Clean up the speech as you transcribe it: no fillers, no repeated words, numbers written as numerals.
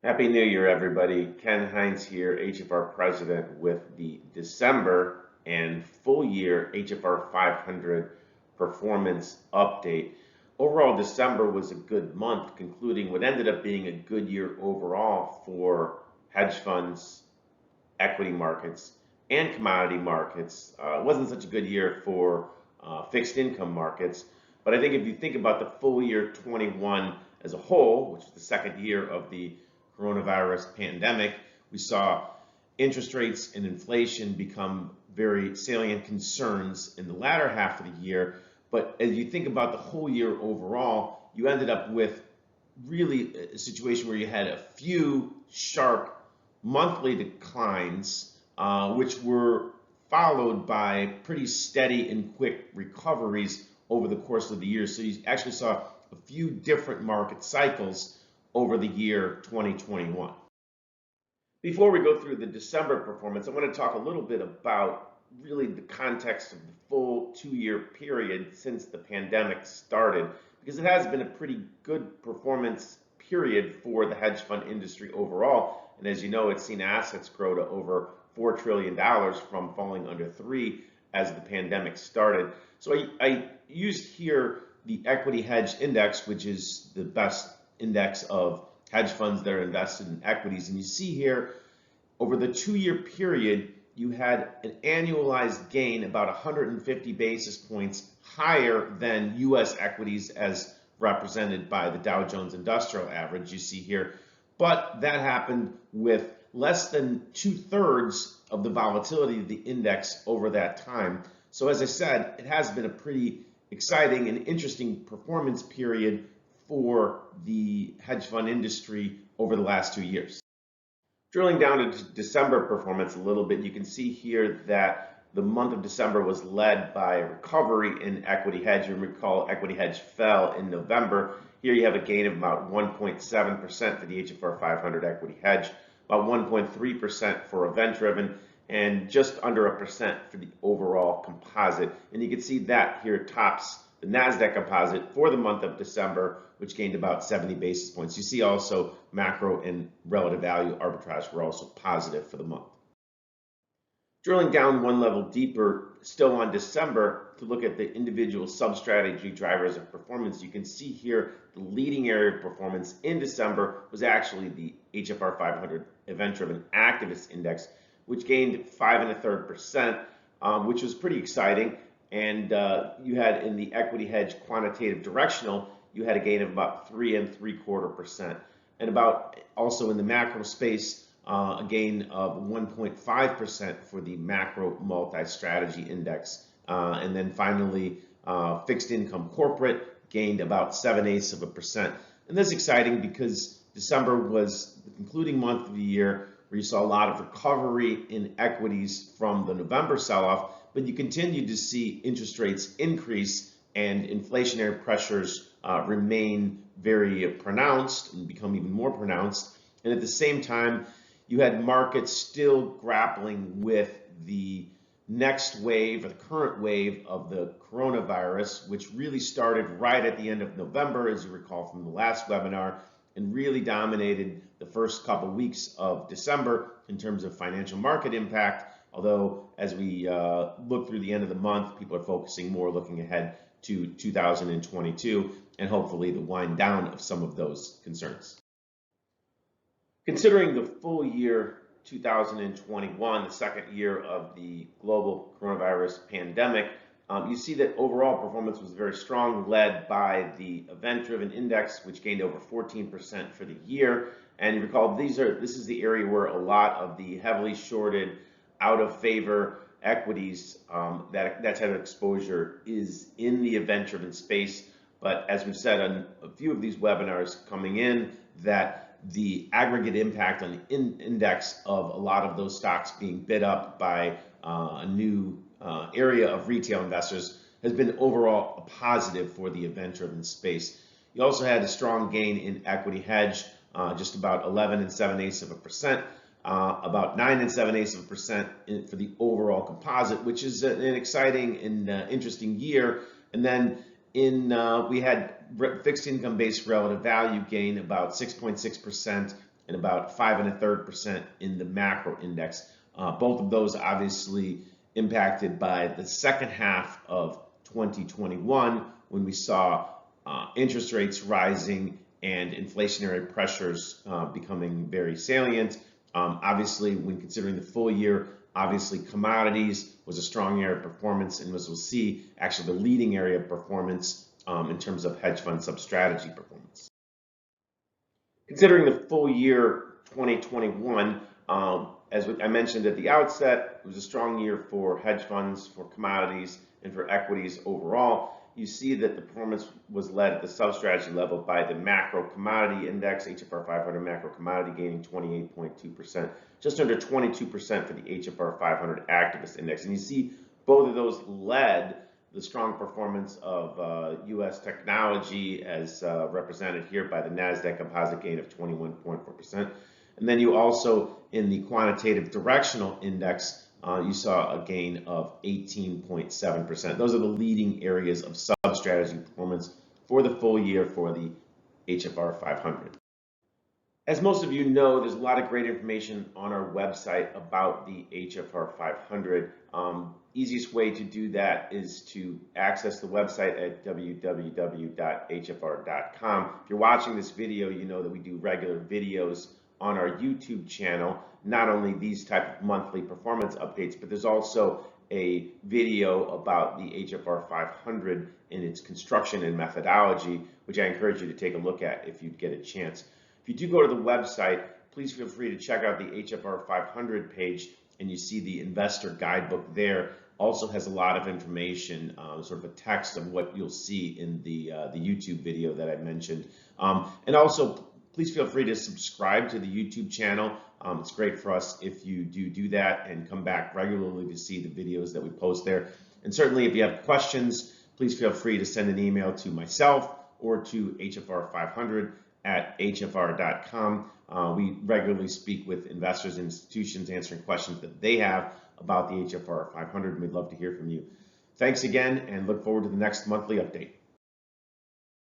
Happy New Year, everybody. Ken Heinz here, HFR President, with the December and full year HFR 500 performance update. Overall, December was a good month, concluding what ended up being a good year overall for hedge funds, equity markets, and commodity markets. It wasn't such a good year for fixed income markets, but I think if you think about the full year 21 as a whole, which is the second year of the coronavirus pandemic, we saw interest rates and inflation become very salient concerns in the latter half of the year. But as you think about the whole year overall, you ended up with really a situation where you had a few sharp monthly declines, which were followed by pretty steady and quick recoveries over the course of the year. So you actually saw a few different market cycles over the year 2021. Before we go through the December performance, I want to talk a little bit about really the context of the full 2-year period since the pandemic started, because it has been a pretty good performance period for the hedge fund industry overall. And as you know, it's seen assets grow to over $4 trillion from falling under 3 as the pandemic started. So I used here the equity hedge index, which is the best index of hedge funds that are invested in equities. And you see here, over the 2-year period, you had an annualized gain about 150 basis points higher than U.S. equities as represented by the Dow Jones Industrial Average you see here. But that happened with less than 2/3 of the volatility of the index over that time. So as I said, it has been a pretty exciting and interesting performance period for the hedge fund industry over the last 2 years. Drilling down to December performance a little bit, you can see here that the month of December was led by recovery in equity hedge. You recall equity hedge fell in November. Here you have a gain of about 1.7% for the HFR 500 equity hedge, about 1.3% for event-driven, and just under 1% for the overall composite. And you can see that here tops the NASDAQ composite for the month of December, which gained about 70 basis points. You see also macro and relative value arbitrage were also positive for the month. Drilling down one level deeper, still on December, to look at the individual sub-strategy drivers of performance, you can see here the leading area of performance in December was actually the HFR 500 event-driven activist index, which gained 5.33%, which was pretty exciting. And you had in the equity hedge quantitative directional, you had a gain of about 3.75%. And about also in the macro space, a gain of 1.5% for the macro multi-strategy index. And then finally, fixed income corporate gained about 0.7%. And that's exciting because December was the concluding month of the year where you saw a lot of recovery in equities from the November sell-off, but you continue to see interest rates increase and inflationary pressures remain very pronounced and become even more pronounced. And at the same time, you had markets still grappling with the next wave, or the current wave of the coronavirus, which really started right at the end of November, as you recall from the last webinar, and really dominated the first couple weeks of December in terms of financial market impact. Although as we look through the end of the month, people are focusing more looking ahead to 2022 and hopefully the wind down of some of those concerns. Considering the full year 2021, the second year of the global coronavirus pandemic, you see that overall performance was very strong, led by the event-driven index, which gained over 14% for the year. And you recall, this is the area where a lot of the heavily shorted, out of favor equities, that type of exposure is in the event-driven space. But as we've said on a few of these webinars coming in, that the aggregate impact on the index of a lot of those stocks being bid up by a new area of retail investors has been overall a positive for the event-driven space. You also had a strong gain in equity hedge, just about 11.78%, about 9.78% for the overall composite, which is an exciting and interesting year. And then we had fixed income based relative value gain about 6.6%, and about 5.33% in the macro index. Both of those obviously impacted by the second half of 2021 when we saw interest rates rising and inflationary pressures becoming very salient. Obviously, when considering the full year, obviously commodities was a strong area of performance, and as we'll see, actually the leading area of performance in terms of hedge fund SubStrategy Performance. Considering the full year 2021, as I mentioned at the outset, it was a strong year for hedge funds, for commodities, and for equities overall. You see that the performance was led at the sub-strategy level by the macro commodity index, HFR 500 macro commodity gaining 28.2%, just under 22% for the HFR 500 activist index. And you see both of those led the strong performance of U.S. technology as represented here by the NASDAQ composite gain of 21.4%. And then you also, in the quantitative directional index, you saw a gain of 18.7%. Those are the leading areas of sub-strategy performance for the full year for the HFR 500. As most of you know, there's a lot of great information on our website about the HFR 500. Easiest way to do that is to access the website at www.hfr.com. If you're watching this video, you know that we do regular videos on our YouTube channel, not only these type of monthly performance updates, but there's also a video about the HFR 500 and its construction and methodology, which I encourage you to take a look at if you get a chance. If you do go to the website, please feel free to check out the HFR 500 page, and you see the investor guidebook there. Also has a lot of information, sort of a text of what you'll see in the YouTube video that I mentioned. And also, please feel free to subscribe to the YouTube channel. It's great for us if you do that and come back regularly to see the videos that we post there. And certainly if you have questions, please feel free to send an email to myself or to HFR500@hfr.com. We regularly speak with investors and institutions answering questions that they have about the HFR 500, and we'd love to hear from you. Thanks again, and look forward to the next monthly update.